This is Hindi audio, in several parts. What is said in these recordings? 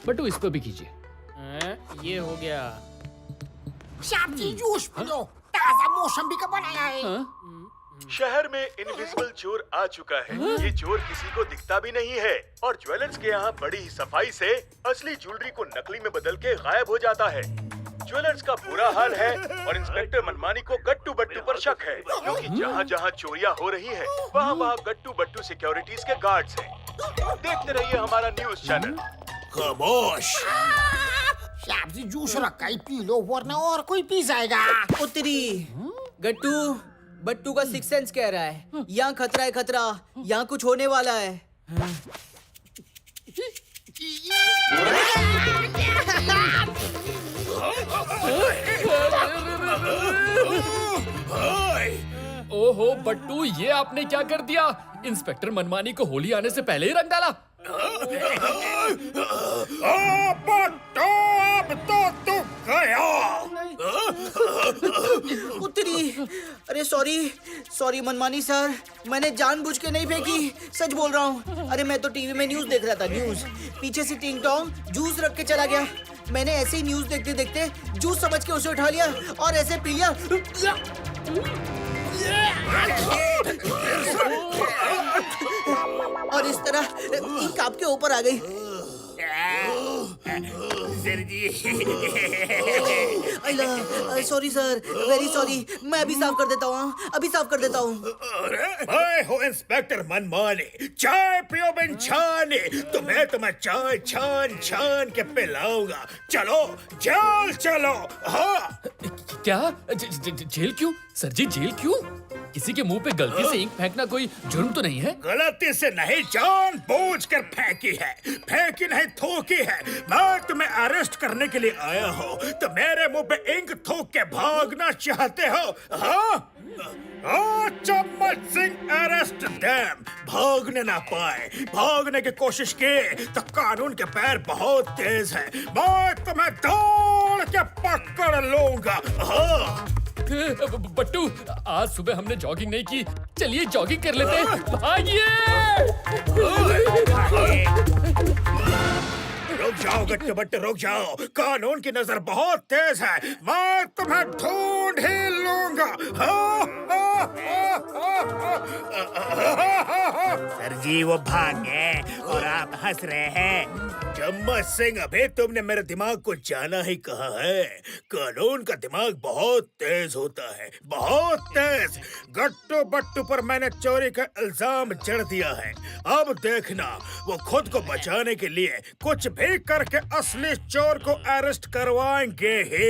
बटू इसको भी कीजिए। ये हो गया। Shyam ji juice P low, ताजा मौसम्बी का बनाया है। शहर में इनविजिबल चोर आ चुका है। ये चोर किसी को दिखता भी नहीं है और ज्वेलर्स के यहाँ बड़ी ही सफाई से असली ज्वेलरी को नकली में बदल के गायब हो जाता है। ज्वेलर्स का बुरा हाल है और इंस्पेक्टर मनमानी को गट्टू बट्टू पर शक है, क्योंकि जहाँ जहाँ चोरियाँ हो रही हैं, वहाँ वहाँ गट्टू बट्टू सिक्योरिटीज के गार्ड्स हैं। देखते रहिए हमारा न्यूज चैनल। खामोश। श्याम जी जूस रखा ही पी लो, वरना और कोई पी जाएगा। उत्तरी गट्टू बट्टू का सिक्स सेंस कह रहा है यहाँ खतरा है, खतरा, यहाँ कुछ होने वाला है। ओहो बट्टू, ये आपने क्या कर दिया? इंस्पेक्टर मनमानी को होली आने से पहले ही रंग डाला। अब तो तू गया। उत्तरी, अरे सॉरी मनमानी सर, मैंने जानबूझ के नहीं फेंकी, सच बोल रहा हूँ। अरे मैं तो टीवी में न्यूज देख रहा था, न्यूज पीछे से टिंग टोंग जूस रख के चला गया। मैंने ऐसे ही न्यूज देखते देखते जूस समझ के उसे उठा लिया और ऐसे पी लिया। और इस तरह इंक आपके ऊपर आ गई। Sir ji. Sorry sir, very sorry. मैं अभी साफ कर देता हूँ, अभी साफ कर देता हूँ। मैं हूँ इंस्पेक्टर मनमानी। चाय पियो बिन छाने, तो मैं तुम्हें चाय छान छान के पिलाऊंगा। चलो जेल चलो। हाँ क्या? जेल क्यों सर जी, जेल क्यों? किसी के मुंह पे गलती से इंक फेंकना कोई जुर्म तो नहीं है? गलती से नहीं, जानबूझकर फेंकी है। फेंकी नहीं, थूकी है। मैं तुम्हें अरेस्ट करने के लिए आया हूँ, तो मेरे मुंह पे इंक थूक के भागना चाहते हो? हाँ? चम्मच सिंह अरेस्ट देम। भागने ना पाए, भागने की कोशिश की तो कानून के पैर बहुत तेज है। मैं तुम्हें दौड़ के पकड़ लूंगा। हाँ बट्टू, आज सुबह हमने जॉगिंग नहीं की, चलिए जॉगिंग कर लेते हैं। भागिए! रुक जाओ गट्टू बट्टू, रुक जाओ। कानून की नजर बहुत तेज है। मैं तुम्हें ढूंढ ही लूंगा। सर जी वो भागे और आप हंस रहे हैं। चम्मच सिंह, अभी तुमने मेरे दिमाग को जाना ही कहा है। कानून का दिमाग बहुत तेज होता है, बहुत तेज। गट्टू बट्टू पर मैंने चोरी का इल्जाम जड़ दिया है। अब देखना, वो खुद को बचाने के लिए कुछ भी करके असली चोर को अरेस्ट करवाएंगे ही।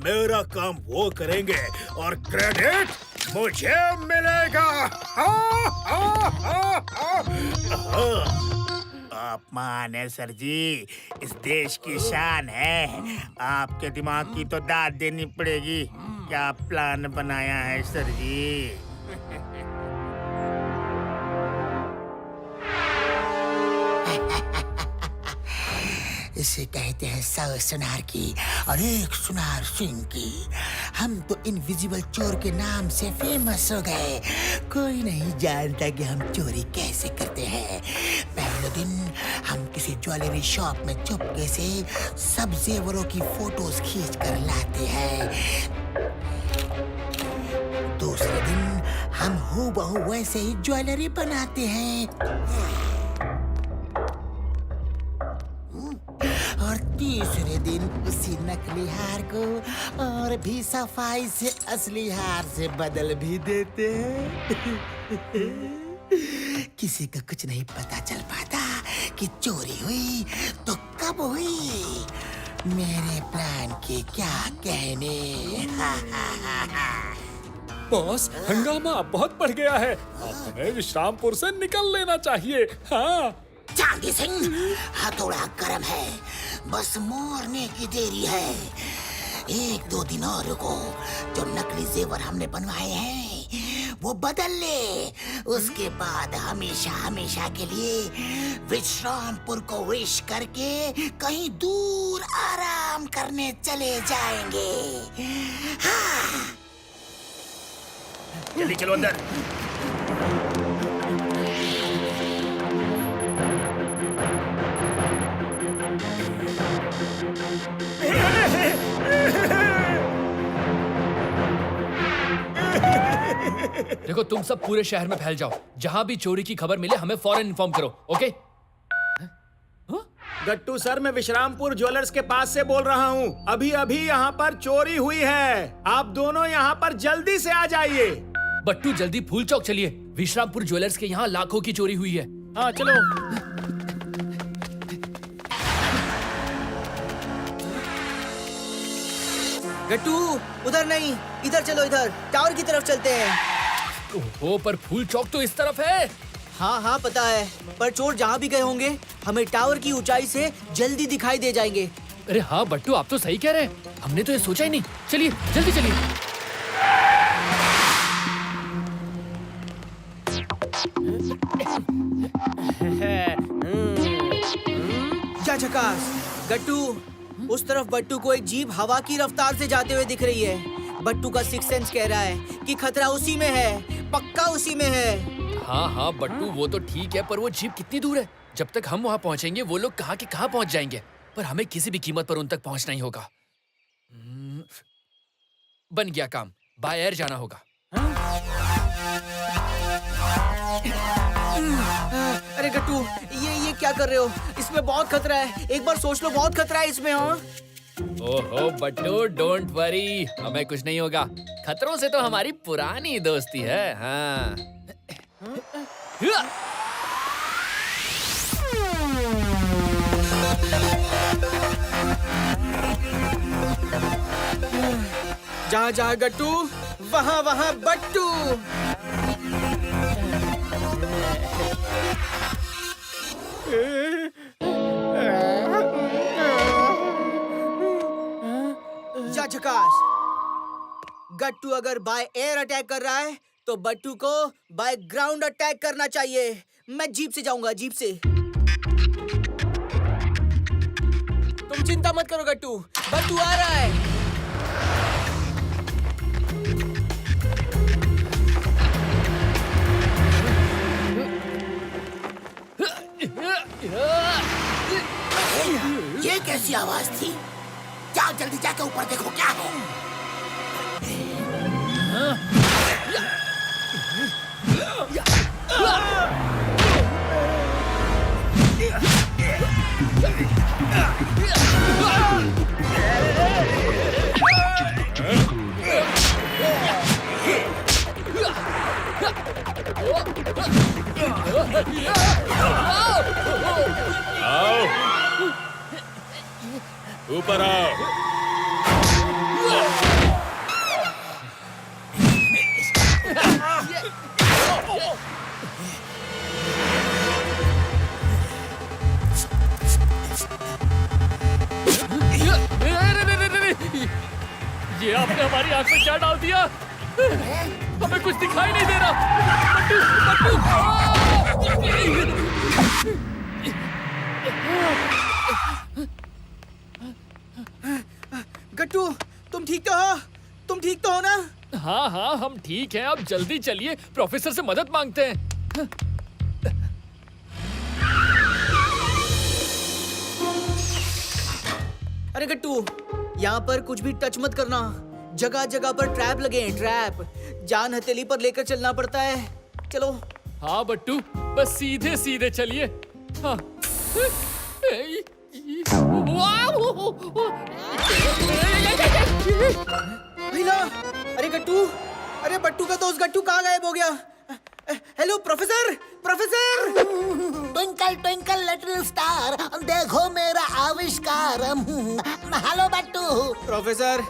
मेरा काम वो करेंगे और क्रेडिट मुझे मिलेगा। अपमान है सर जी, इस देश की शान है। आपके दिमाग की तो दाद देनी पड़ेगी। क्या प्लान बनाया है सर जी? इसे कहते हैं 100 सुनार की और 1 सुनार सिंह की। हम तो इनविजिबल चोर के नाम से फेमस हो गए। कोई नहीं जानता कि हम चोरी कैसे करते हैं। पहले दिन हम किसी ज्वेलरी शॉप में चुपके से सब जेवरों की फोटोज खींच कर लाते हैं। दूसरे दिन हम हूबहू वैसे ही ज्वेलरी बनाते हैं। और तीसरे दिन उसी नकली हार को और भी सफाई से असली हार से बदल भी देते हैं। किसी को कुछ नहीं पता चल पाता कि चोरी हुई तो कब हुई। मेरे प्लान के क्या कहने। बॉस, हंगामा बहुत बढ़ गया है। अब हमें विश्रामपुर से निकल लेना चाहिए। हाँ चांदी सिंह, हथौड़ा गर्म है, बस मोड़ने की देरी है। 1-2 दिन और रुको, जो नकली जेवर हमने बनवाए हैं वो बदल ले। उसके बाद हमेशा हमेशा के लिए विश्रामपुर को विश करके कहीं दूर आराम करने चले जाएंगे। हाँ। जल्दी चलो अंदर। तुम सब पूरे शहर में फैल जाओ। जहां भी चोरी की खबर मिले हमें फौरन इन्फॉर्म करो, ओके? गट्टू सर, मैं विश्रामपुर ज्वेलर्स के पास से बोल रहा हूँ। अभी अभी यहाँ पर चोरी हुई है। आप दोनों यहाँ पर जल्दी से आ जाइए। बट्टू जल्दी फूल चौक चलिए। विश्रामपुर ज्वेलर्स के यहाँ लाखों की चोरी हुई है। हाँ चलो। गट्टू उधर नहीं, इधर चलो, इधर टावर की तरफ चलते हैं। ओहो, पर फूल चौक तो इस तरफ है। हाँ हाँ पता है, पर चोर जहाँ भी गए होंगे हमें टावर की ऊंचाई से जल्दी दिखाई दे जाएंगे। अरे हाँ बट्टू, आप तो सही कह रहे हैं। हमने तो ये सोचा ही नहीं। चलिए जल्दी चलिए। क्या झकास। गट्टू, उस तरफ बट्टू को एक जीप हवा की रफ्तार से जाते हुए दिख रही है। बट्टू का सिक्स सेंस कह रहा है कि खतरा उसी में है, पक्का उसी में है। हाँ हाँ बट्टू, वो तो ठीक है, पर वो जीप कितनी दूर है? जब तक हम वहाँ पहुँचेंगे वो लोग कहाँ के कहाँ पहुँच जाएंगे। पर हमें किसी भी कीमत पर उन तक पहुँचना ही होगा। बन गया काम, बाय एयर जाना होगा। अरे गट्टू, ये क्या कर रहे हो? इसमें बहुत खतरा है। एक बार सोच लो, बहुत खतरा है इसमें। हाँ ओहो बट्टू, डोंट वरी, हमें कुछ नहीं होगा। खतरों से तो हमारी पुरानी दोस्ती है। हाँ जहाँ जहाँ गट्टू, वहाँ वहाँ बट्टू। जा झकास। गट्टू अगर बाय एयर अटैक कर रहा है तो बट्टू को बाय ग्राउंड अटैक करना चाहिए। मैं जीप से जाऊंगा, जीप से। तुम चिंता मत करो गट्टू, बट्टू आ रहा है। ये कैसी आवाज थी? जाओ जल्दी जाके ऊपर देखो क्या है। आओ, ऊपर आओ। ये आपने हमारी आंख में क्या डाल दिया? हमें कुछ दिखाई नहीं दे रहा। बट्टू, गट्टू, तुम ठीक तो हो? तुम ठीक तो हो ना? हाँ हाँ हम ठीक हैं। अब जल्दी चलिए, प्रोफेसर से मदद मांगते हैं। अरे गट्टू, यहाँ पर कुछ भी टच मत करना। जगह जगह पर ट्रैप लगे हैं, ट्रैप। जान हथेली पर लेकर चलना पड़ता है। चलो। हाँ बट्टू, बस सीधे सीधे चलिए। हाँ। भैया, अरे गट्टू, अरे बट्टू का दोस्त गट्टू कहाँ गायब हो गया? Hello professor, professor. Twinkle twinkle little star, देखो मेरा आविष्कार। हेलो बट्टू। प्रोफेसर,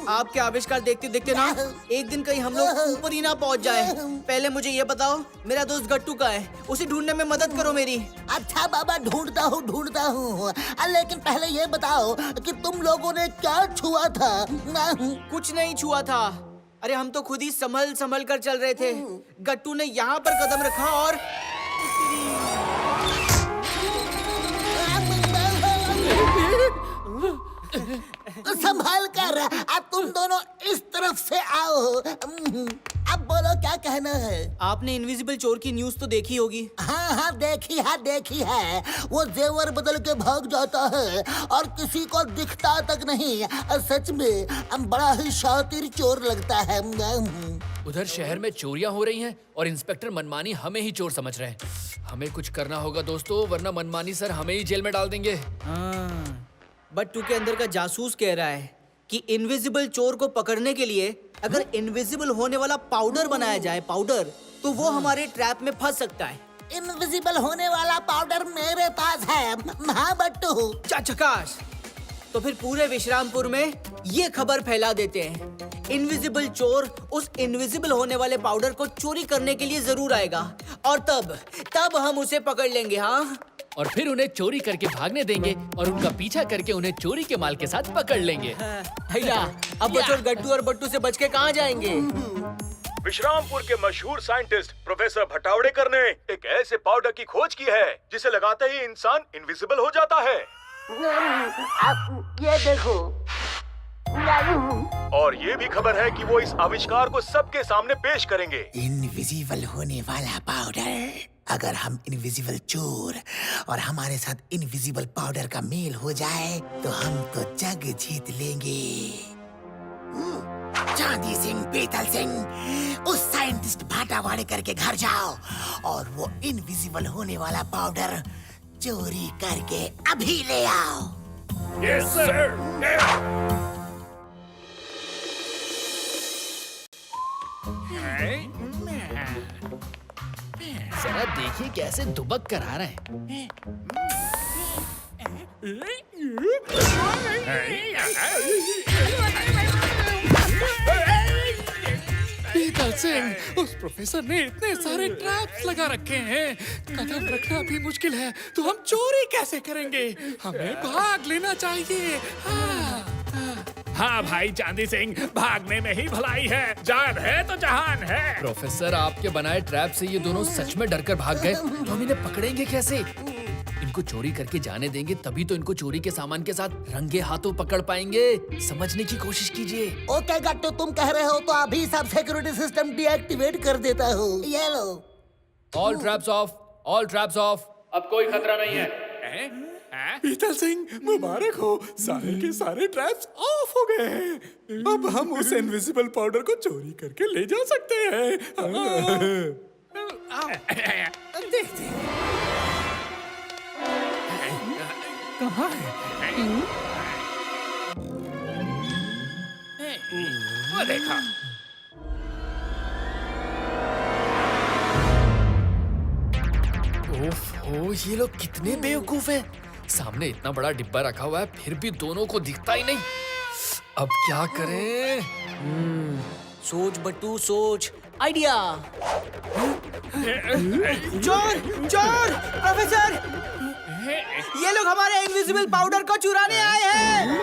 आपके आविष्कार देखते देखते ना एक दिन कहीं हम लोग ऊपर ही ना पहुंच जाए। पहले मुझे ये बताओ, मेरा दोस्त गट्टू का है, उसे ढूंढने में मदद करो मेरी। अच्छा बाबा, ढूंढता हूँ। लेकिन पहले ये बताओ कि तुम लोगों ने क्या छुआ था? कुछ नहीं छुआ था। अरे हम तो खुद ही संभल संभल कर चल रहे थे। गट्टू ने यहाँ पर कदम रखा और संभाल कर। अब तुम दोनों इस तरफ से आओ। अब बोलो क्या कहना है? आपने इनविजिबल चोर की न्यूज़ तो देखी होगी। हाँ देखी है। वो जेवर बदल के भाग जाता है और किसी को दिखता तक नहीं। सच में बड़ा ही शातिर चोर लगता है। उधर शहर में चोरियां हो रही हैं और इंस्पेक्टर मनमानी हमें ही चोर समझ रहे हैं। हमें कुछ करना होगा दोस्तों, वरना मनमानी सर हमें ही जेल में डाल देंगे। हाँ, बट्टू के अंदर का जासूस कह रहा है कि इनविजिबल चोर को पकड़ने के लिए अगर इनविजिबल होने वाला पाउडर बनाया जाए, पाउडर, तो वो हमारे ट्रैप में फंस सकता है। इनविजिबल होने वाला पाउडर मेरे पास है। हाँ बट्टू। चकाश। तो फिर पूरे विश्रामपुर में ये खबर फैला देते हैं, इनविजिबल चोर उस इनविजिबल होने वाले पाउडर को चोरी करने के लिए जरूर आएगा और तब हम उसे पकड़ लेंगे। हाँ, और फिर उन्हें चोरी करके भागने देंगे और उनका पीछा करके उन्हें चोरी के माल के साथ पकड़ लेंगे। भैया, अब बचोर गट्टू और बट्टू से बच के कहाँ जाएंगे? विश्रामपुर के मशहूर साइंटिस्ट प्रोफेसर भटावड़ेकर ने एक ऐसे पाउडर की खोज की है जिसे लगाते ही इंसान इनविजिबल हो जाता है। ये देखो। और ये भी खबर है कि वो इस आविष्कार को सबके सामने पेश करेंगे। इनविजिबल होने वाला पाउडर। अगर हम इनविजिबल चोर और हमारे साथ इनविजिबल पाउडर का मेल हो जाए तो हम तो जग जीत लेंगे। चांदी सिंह, पीतल सिंह, उस साइंटिस्ट भाटावाड़ेकर के घर जाओ और वो इनविजिबल होने वाला पाउडर चोरी करके अभी ले आओ। Yes sir. जरा देखिए कैसे दुबक कर आ रहे हैं। पीतल सिंह, उस प्रोफेसर ने इतने सारे ट्रैप्स लगा रखे हैं, कदम रखना भी मुश्किल है, तो हम चोरी कैसे करेंगे? हमें भाग लेना चाहिए। हाँ भाई चांदी सिंह, भागने में ही भलाई है। जान है तो जहान है। प्रोफेसर, आपके बनाए ट्रैप से ये दोनों सच में डरकर भाग गए, तो हम इन्हें पकड़ेंगे कैसे? इनको चोरी करके जाने देंगे तभी तो इनको चोरी के सामान के साथ रंगे हाथों पकड़ पाएंगे। समझने की कोशिश कीजिए। ओके गट्टू, तुम कह रहे हो तो अभी सब सिक्योरिटी सिस्टम डीएक्टिवेट कर देता हूँ। ये लो। All traps off, all traps off. अब कोई खतरा नहीं है। पीतल सिंह, मुबारक हो, सारे के सारे ट्रैप्स ऑफ हो गए हैं। अब हम उस इनविजिबल पाउडर को चोरी करके ले जा सकते हैं। कहाँ है? वो देखा। ओह, ये लोग कितने बेवकूफ हैं। सामने इतना बड़ा डिब्बा रखा हुआ है, फिर भी दोनों को दिखता ही नहीं। अब क्या करें? सोच बट्टू, सोच। आइडिया। चोर, चोर, प्रोफेसर, ये लोग हमारे इनविजिबल पाउडर को चुराने आए हैं।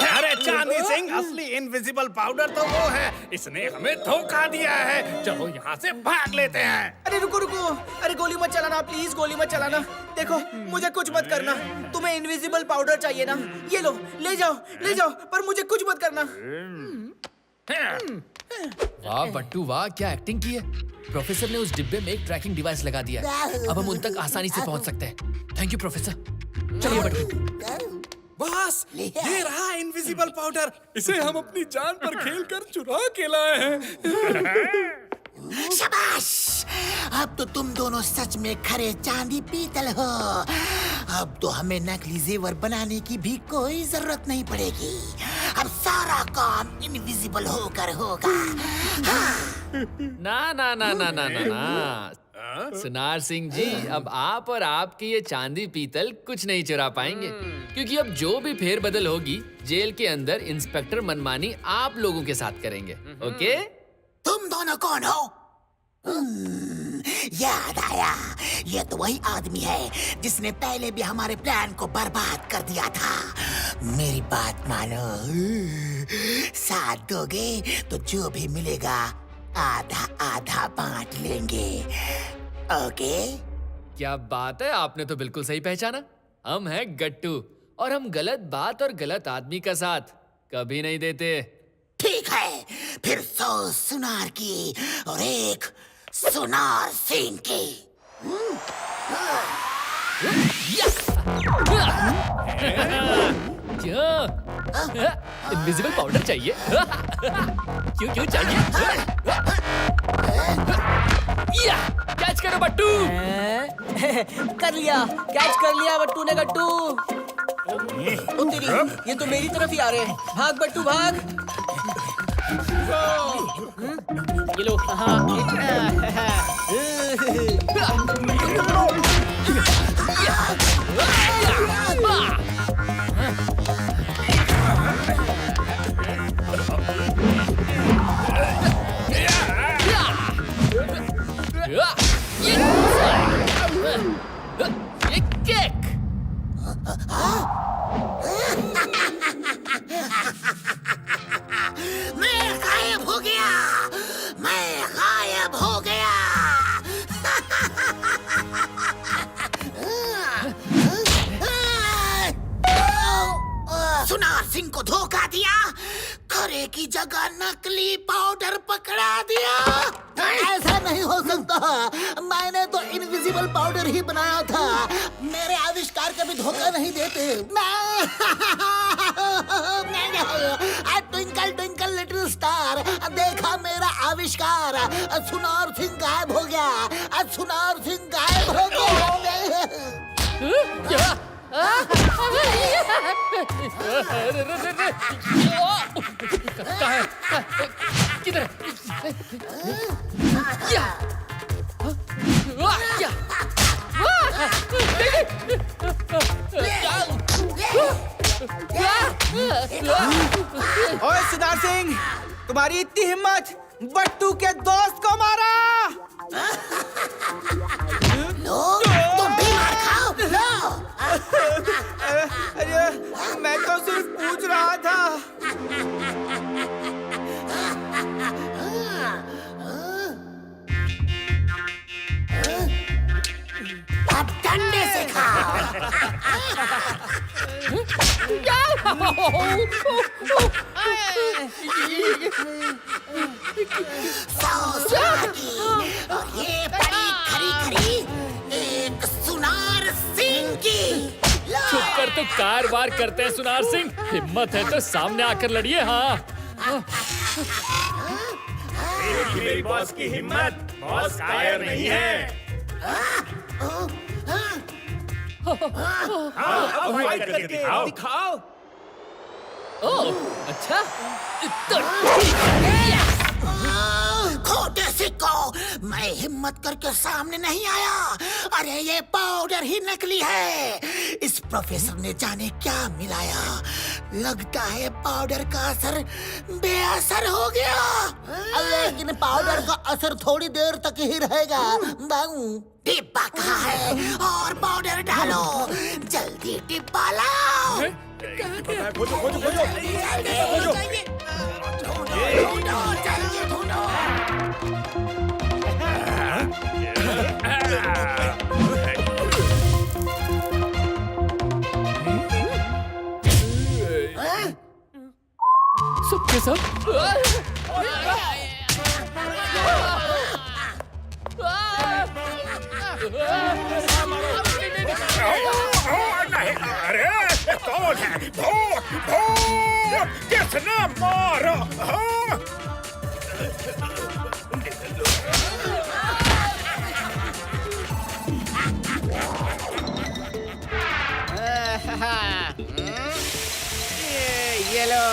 अरे चांदी सिंह, असली इनविजिबल पाउडर तो वो है। इसने हमें धोखा दिया है। चलो यहाँ से भाग लेते हैं। अरे रुको रुको, अरे गोली मत चलाना प्लीज, गोली मत चलाना। देखो, मुझे कुछ मत करना। तुम्हें इनविजिबल पाउडर चाहिए ना? ये लो, ले जाओ, पर मुझे कुछ मत करना। वाह बट्टू वाह, क्या एक्टिंग की है। प्रोफेसर ने उस डिब्बे में एक ट्रैकिंग डिवाइस लगा दिया है। अब हम उन तक आसानी से पहुंच सकते हैं। Thank you professor. चलिए बट्टू। बस, ये रहा इनविजिबल पाउडर। इसे हम अपनी जान पर खेलकर चुरा के लाए हैं। शाबाश! अब तो तुम दोनों सच में खरे चांदी पीतल हो। अब तो हमें नकली जेवर बनाने की भी कोई जरूरत नहीं पड़ेगी। अब सारा काम इनविजिबल होकर होगा। ना ना ना ना ना ना ना, सुनार सिंह जी, अब आप और आपकी ये चांदी पीतल कुछ नहीं चुरा पाएंगे, क्योंकि अब जो भी फेरबदल होगी जेल के अंदर इंस्पेक्टर मनमानी आप लोगों के साथ करेंगे। ओके? तुम दोनों कौन हो? याद आया, ये तो वही आदमी है जिसने पहले भी हमारे प्लान को बर्बाद कर दिया था। मेरी बात मानो, साथ दोगे तो जो भी मिलेगा आधा आधा बांट लेंगे। ओके? क्या बात है, आपने तो बिल्कुल सही पहचाना। हम हैं गट्टू और हम गलत बात और गलत आदमी का साथ कभी नहीं देते। ठीक है, फिर 100 सुनार की और 1 सुनार सिंह की। क्या? इनविजिबल पाउडर चाहिए? क्यों क्यों चाहिए? या कैच करो बट्टू। कर लिया, कैच कर लिया बट्टू ने गट्टू। ओ तेरी, ये तो मेरी तरफ ही आ रहे हैं। भाग बट्टू भाग। ये लो। किक। मैं गायब हो गया, मैं गायब हो गया। सुनार सिंह को धोखा दिया, खरे की जगह नकली पाउडर पकड़ा दिया। ऐसा नहीं हो सकता, मैंने तो इनविजिबल पाउडर ही बनाया था। मेरे आविष्कार कभी धोखा नहीं देते। ट्विंकल ट्विंकल लिटिल स्टार, देखा मेरा आविष्कार। सुनार सिंह गायब हो गया, सुनार सिंह गायब हो गया। किधर? ओए सुनार सिंह, तुम्हारी इतनी हिम्मत, बट्टू के दोस्त को मारा। लो, तुम भी मार खाओ। लो। अरे मैं तो सिर्फ पूछ रहा था। अब डंडे से खाओ। और ये बड़ी खरी खरी एक सुनार सिंह की। छुप कर तो कारवार करते हैं सुनार सिंह। हिम्मत है तो सामने आकर लड़िए। हाँ मेरी बॉस की हिम्मत, बॉस कायर नहीं है। अब फाइट करके दिखाओ। ओह अच्छा, खोटे सिक्को, मैं हिम्मत करके सामने नहीं आया। अरे ये पाउडर ही नकली है। इस प्रोफेसर ने जाने क्या मिलाया। लगता है पाउडर का असर बेअसर हो गया। लेकिन पाउडर का असर थोड़ी देर तक ही रहेगा। डिब्बा कहाँ है? और पाउडर डालो, जल्दी डिब्बा लाओ। खोजो खोजो खोजो खोजो। ढूंढो, जल्दी ढूंढो। सबके सब नहीं, अरे कौन है? भूत भूत, किसने मारा? हाँ? ये लो,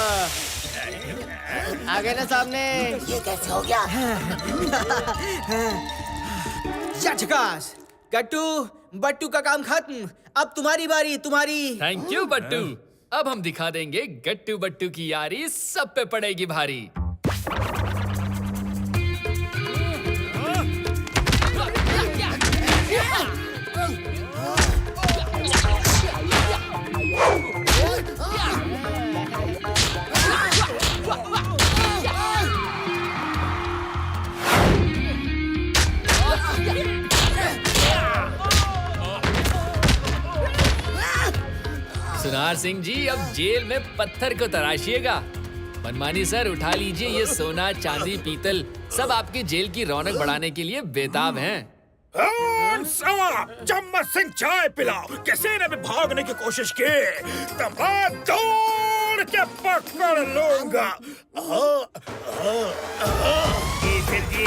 आ गए ना सामने। ये कैसे हो गया? झकास। गट्टू, बट्टू का काम खत्म। अब तुम्हारी बारी, तुम्हारी। Thank you Battu. अब हम दिखा देंगे गट्टू बट्टू की यारी सब पे पड़ेगी भारी। सुनार सिंह जी, अब जेल में पत्थर को तराशिएगा। मनमानी सर, उठा लीजिए ये सोना चांदी पीतल, सब आपकी जेल की रौनक बढ़ाने के लिए बेताब हैं। चम्मच सिंह चाय पिलाओ। किसी ने भी भागने की कोशिश की तो मैं दौड़ तुझे पकड़ लूंगा। जी सर जी।